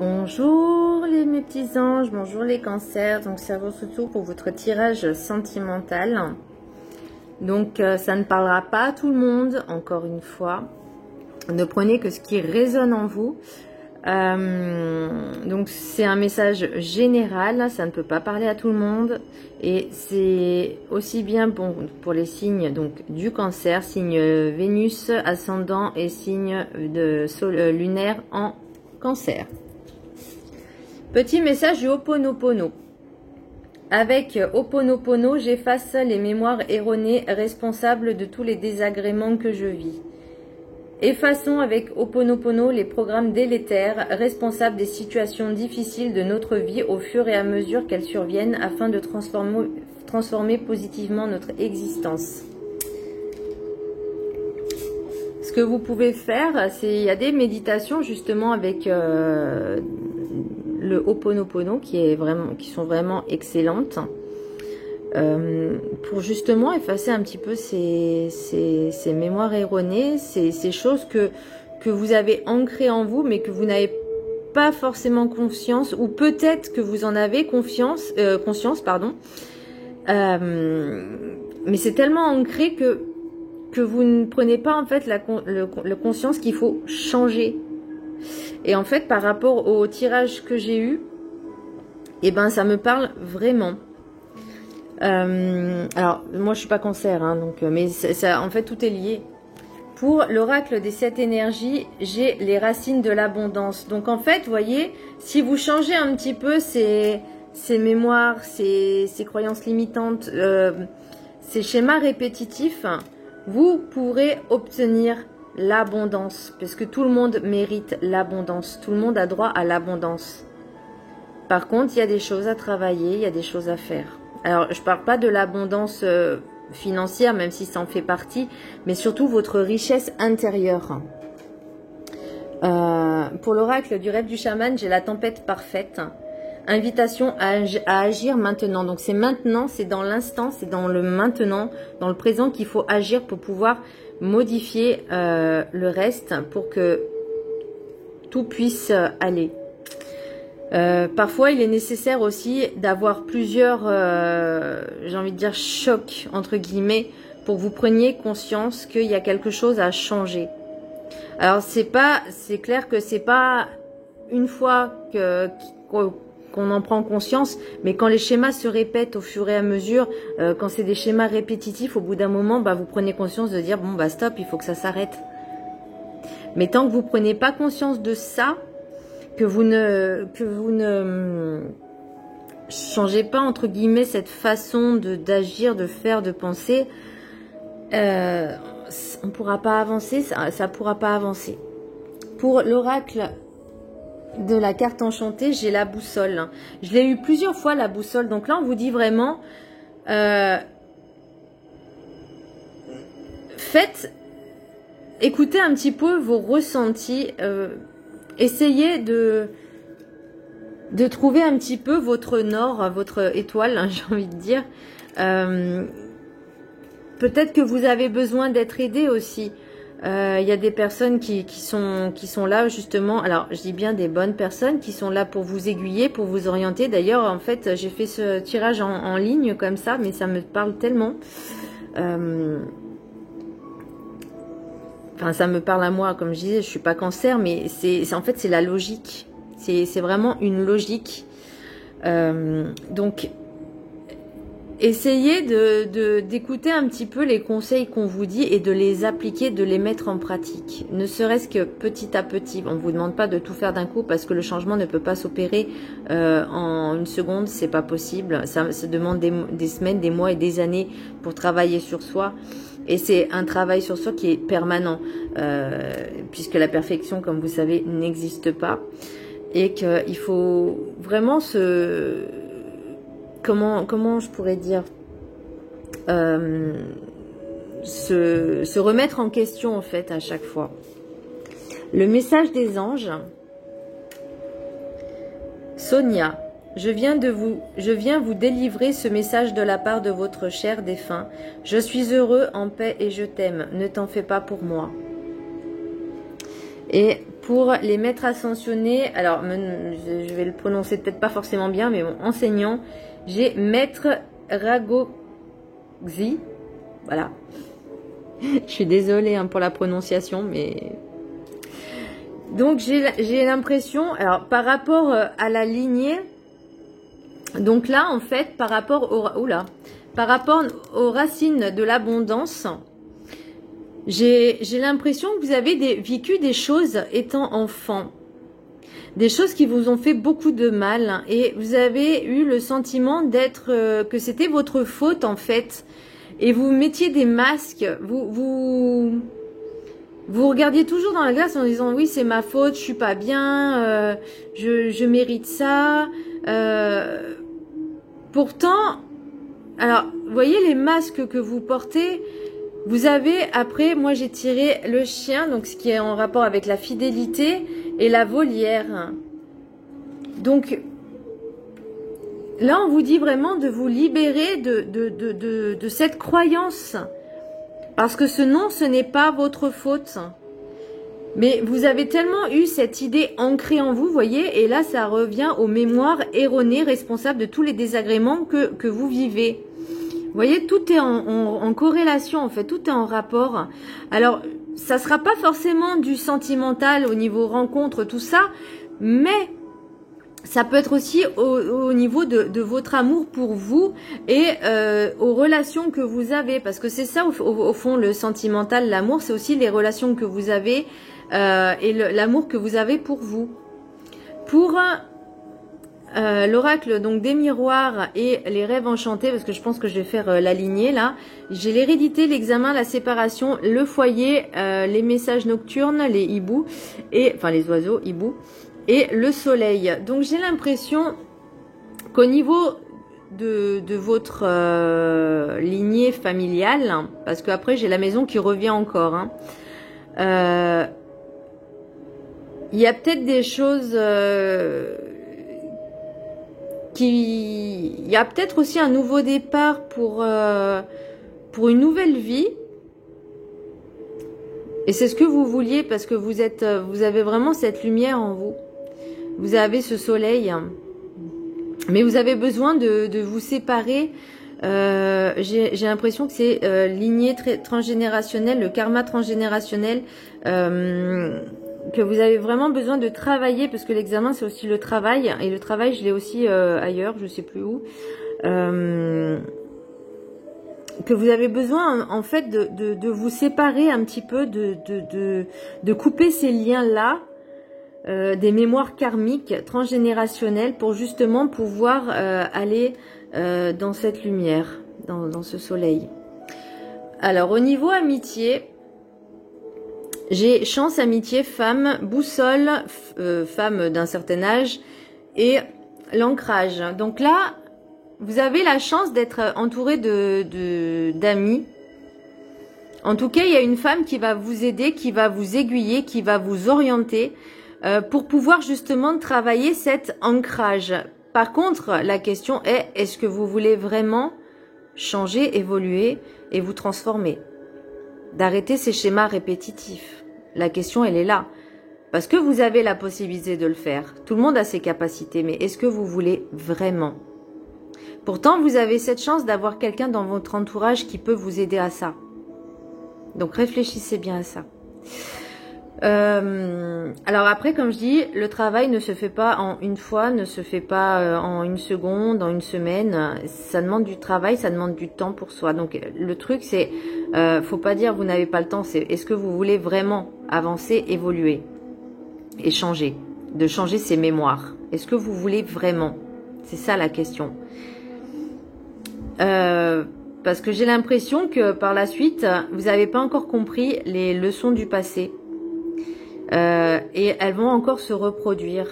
Bonjour mes petits anges, bonjour les cancers, donc cerveau surtout pour votre tirage sentimental. Donc ça ne parlera pas à tout le monde, encore une fois. Ne prenez que ce qui résonne en vous. Donc c'est un message général, ça ne peut pas parler à tout le monde. Et c'est aussi bien bon pour les signes donc du cancer, signe Vénus, ascendant et signe de lunaire en cancer. Petit message du Ho'oponopono. Avec Ho'oponopono, j'efface les mémoires erronées responsables de tous les désagréments que je vis. Effaçons avec Ho'oponopono les programmes délétères responsables des situations difficiles de notre vie au fur et à mesure qu'elles surviennent afin de transformer positivement notre existence. Ce que vous pouvez faire, c'est il y a des méditations justement avec le Ho'oponopono qui sont vraiment excellentes pour justement effacer un petit peu ces mémoires erronées, ces choses que vous avez ancrées en vous mais que vous n'avez pas forcément conscience, ou peut-être que vous en avez conscience, mais c'est tellement ancré que vous ne prenez pas en fait la conscience qu'il faut changer. Et en fait, par rapport au tirage que j'ai eu, eh ben, ça me parle vraiment. Alors, moi, je suis pas cancer, hein, donc, mais ça, en fait, tout est lié. Pour l'oracle des 7 énergies, j'ai les racines de l'abondance. Donc, en fait, vous voyez, si vous changez un petit peu ces mémoires, ces croyances limitantes, ces schémas répétitifs, vous pourrez obtenir l'abondance, parce que tout le monde mérite l'abondance, tout le monde a droit à l'abondance. Par contre, il y a des choses à travailler, il y a des choses à faire. Alors, je ne parle pas de l'abondance financière, même si ça en fait partie, mais surtout votre richesse intérieure. Pour l'oracle du rêve du chaman, j'ai la tempête parfaite. Invitation à agir maintenant. Donc c'est maintenant, c'est dans l'instant, c'est dans le maintenant, dans le présent qu'il faut agir pour pouvoir modifier le reste pour que tout puisse aller. Parfois, il est nécessaire aussi d'avoir plusieurs, j'ai envie de dire, chocs, entre guillemets, pour que vous preniez conscience qu'il y a quelque chose à changer. Alors, c'est clair que c'est pas une fois qu'on en prend conscience, mais quand les schémas se répètent au fur et à mesure, quand c'est des schémas répétitifs, au bout d'un moment, bah, vous prenez conscience de dire, bon, bah stop, il faut que ça s'arrête. Mais tant que vous prenez pas conscience de ça, que vous ne changez pas, entre guillemets, cette façon d'agir, de faire, de penser, on ne pourra pas avancer, ça pourra pas avancer. Pour l'oracle de la carte enchantée, j'ai la boussole. Je l'ai eu plusieurs fois, la boussole. Donc là, on vous dit vraiment, écoutez un petit peu vos ressentis, essayez de trouver un petit peu votre nord, votre étoile, hein, j'ai envie de dire. Peut-être que vous avez besoin d'être aidé aussi. Il y a des personnes qui sont là justement, alors je dis bien des bonnes personnes qui sont là pour vous aiguiller, pour vous orienter. D'ailleurs, en fait, j'ai fait ce tirage en ligne comme ça, mais ça me parle tellement. Enfin, ça me parle à moi, comme je disais, je suis pas cancer, mais en fait, c'est la logique. C'est vraiment une logique. Donc, essayez d'écouter un petit peu les conseils qu'on vous dit et de les appliquer, de les mettre en pratique. Ne serait-ce que petit à petit. On ne vous demande pas de tout faire d'un coup parce que le changement ne peut pas s'opérer en une seconde, c'est pas possible. Ça demande des semaines, des mois et des années pour travailler sur soi. Et c'est un travail sur soi qui est permanent, puisque la perfection, comme vous savez, n'existe pas. Et qu'il faut vraiment comment je pourrais dire, se remettre en question en fait à chaque fois. Le message des anges. Sonia, je viens vous délivrer ce message de la part de votre cher défunt. Je suis heureux, en paix et je t'aime. Ne t'en fais pas pour moi. Et pour les maîtres ascensionnés. Alors, je vais le prononcer peut-être pas forcément bien, mais bon, enseignant. J'ai Maître Ragoxi. Voilà. Je suis désolée hein, pour la prononciation, mais... Donc, j'ai l'impression... Alors, par rapport à la lignée... Donc là, en fait, par rapport aux racines de l'abondance... J'ai l'impression que vous avez vécu des choses étant enfant. Des choses qui vous ont fait beaucoup de mal. Et vous avez eu le sentiment que c'était votre faute en fait. Et vous mettiez des masques. Vous regardiez toujours dans la glace en disant oui c'est ma faute, je suis pas bien, je mérite ça. Pourtant, alors vous voyez les masques que vous portez. Vous avez, après, moi j'ai tiré le chien, donc ce qui est en rapport avec la fidélité et la volière. Donc, là on vous dit vraiment de vous libérer de cette croyance. Parce que ce n'est pas votre faute. Mais vous avez tellement eu cette idée ancrée en vous, vous voyez, et là ça revient aux mémoires erronées responsables de tous les désagréments que vous vivez. Vous voyez, tout est en corrélation, en fait, tout est en rapport. Alors, ça sera pas forcément du sentimental au niveau rencontre, tout ça, mais ça peut être aussi au niveau de votre amour pour vous et aux relations que vous avez. Parce que c'est ça, au fond, le sentimental, l'amour, c'est aussi les relations que vous avez et l'amour que vous avez pour vous. Pour... l'oracle donc des miroirs et les rêves enchantés, parce que je pense que je vais faire la lignée là. J'ai l'hérédité, l'examen, la séparation, le foyer, les messages nocturnes, les hiboux, enfin les oiseaux, hiboux, et le soleil. Donc j'ai l'impression qu'au niveau de votre lignée familiale, parce que après j'ai la maison qui revient encore, hein, il y a peut-être des choses... il y a peut-être aussi un nouveau départ pour une nouvelle vie. Et c'est ce que vous vouliez parce que vous avez vraiment cette lumière en vous. Vous avez ce soleil. Mais vous avez besoin de vous séparer. J'ai l'impression que c'est lignée transgénérationnelle, le karma transgénérationnel. Que vous avez vraiment besoin de travailler, parce que l'examen c'est aussi le travail, et le travail je l'ai aussi ailleurs, je sais plus où, que vous avez besoin en fait de vous séparer un petit peu, de couper ces liens-là, des mémoires karmiques transgénérationnelles, pour justement pouvoir aller dans cette lumière, dans ce soleil. Alors au niveau amitié, j'ai chance, amitié, femme, boussole, femme d'un certain âge et l'ancrage. Donc là, vous avez la chance d'être entouré d'amis. En tout cas, il y a une femme qui va vous aider, qui va vous aiguiller, qui va vous orienter pour pouvoir justement travailler cet ancrage. Par contre, la question est, est-ce que vous voulez vraiment changer, évoluer et vous transformer? D'arrêter ces schémas répétitifs. La question, elle est là. Parce que vous avez la possibilité de le faire. Tout le monde a ses capacités, mais est-ce que vous voulez vraiment? Pourtant, vous avez cette chance d'avoir quelqu'un dans votre entourage qui peut vous aider à ça. Donc, réfléchissez bien à ça. Alors après, comme je dis, le travail ne se fait pas en une fois, ne se fait pas en une seconde, en une semaine. Ça demande du travail, ça demande du temps pour soi. Donc le truc, c'est, faut pas dire vous n'avez pas le temps. C'est est-ce que vous voulez vraiment avancer, évoluer et changer, de changer ses mémoires. Est-ce que vous voulez vraiment? C'est ça la question. Parce que j'ai l'impression que par la suite, vous n'avez pas encore compris les leçons du passé. Et elles vont encore se reproduire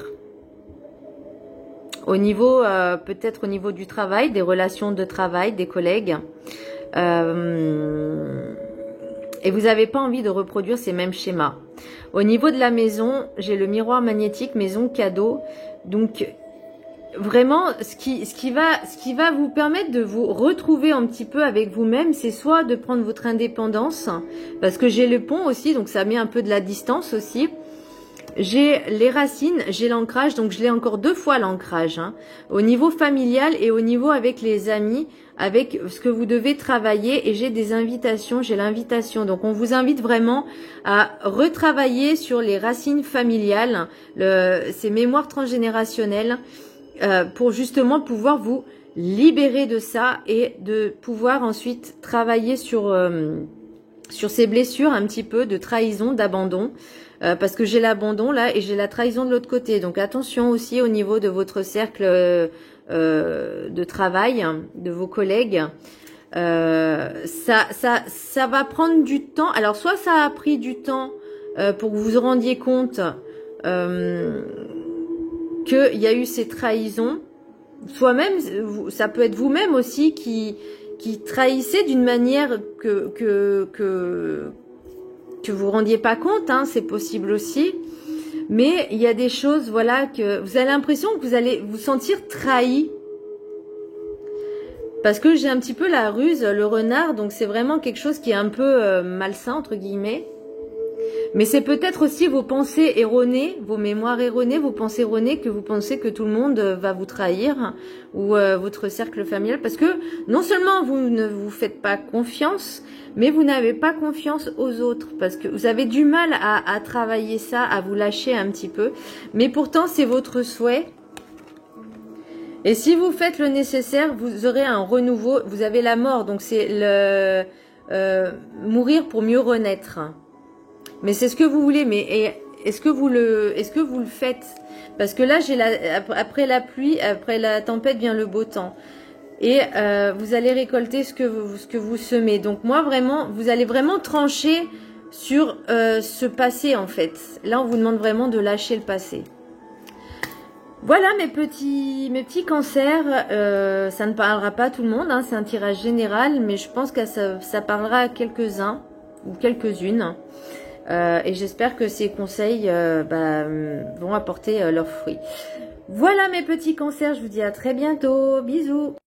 au niveau, peut-être au niveau du travail, des relations de travail, des collègues, et vous n'avez pas envie de reproduire ces mêmes schémas. Au niveau de la maison, j'ai le miroir magnétique, maison cadeau. Donc vraiment, ce qui va vous permettre de vous retrouver un petit peu avec vous-même, c'est soit de prendre votre indépendance, parce que j'ai le pont aussi, donc ça met un peu de la distance aussi. J'ai les racines, j'ai l'ancrage, donc je l'ai encore 2 fois l'ancrage, hein, au niveau familial et au niveau avec les amis, avec ce que vous devez travailler, et j'ai des invitations, j'ai l'invitation. Donc on vous invite vraiment à retravailler sur les racines familiales, ces mémoires transgénérationnelles, pour justement pouvoir vous libérer de ça et de pouvoir ensuite travailler sur ces blessures un petit peu de trahison, d'abandon. Parce que j'ai l'abandon là et j'ai la trahison de l'autre côté. Donc attention aussi au niveau de votre cercle de travail, de vos collègues. Ça va prendre du temps. Alors soit ça a pris du temps pour que vous vous rendiez compte qu'il y a eu ces trahisons. Soit même, ça peut être vous-même aussi qui trahissez d'une manière que vous rendiez pas compte, hein, c'est possible aussi. Mais il y a des choses, voilà, que vous avez l'impression que vous allez vous sentir trahi. Parce que j'ai un petit peu la ruse, le renard, donc c'est vraiment quelque chose qui est un peu malsain, entre guillemets. Mais c'est peut-être aussi vos pensées erronées, vos mémoires erronées, vos pensées erronées, que vous pensez que tout le monde va vous trahir, ou votre cercle familial. Parce que non seulement vous ne vous faites pas confiance, mais vous n'avez pas confiance aux autres. Parce que vous avez du mal à travailler ça, à vous lâcher un petit peu. Mais pourtant, c'est votre souhait. Et si vous faites le nécessaire, vous aurez un renouveau. Vous avez la mort, donc c'est le mourir pour mieux renaître. Mais c'est ce que vous voulez, mais est-ce que vous le faites? Parce que là, après la pluie, après la tempête vient le beau temps. Et vous allez récolter ce que vous semez. Donc moi, vraiment, vous allez vraiment trancher sur ce passé, en fait. Là, on vous demande vraiment de lâcher le passé. Voilà mes petits cancers. Ça ne parlera pas à tout le monde, hein, c'est un tirage général, mais je pense que ça parlera à quelques-uns ou quelques-unes. Et j'espère que ces conseils vont apporter leurs fruits. Voilà mes petits cancers, je vous dis à très bientôt. Bisous.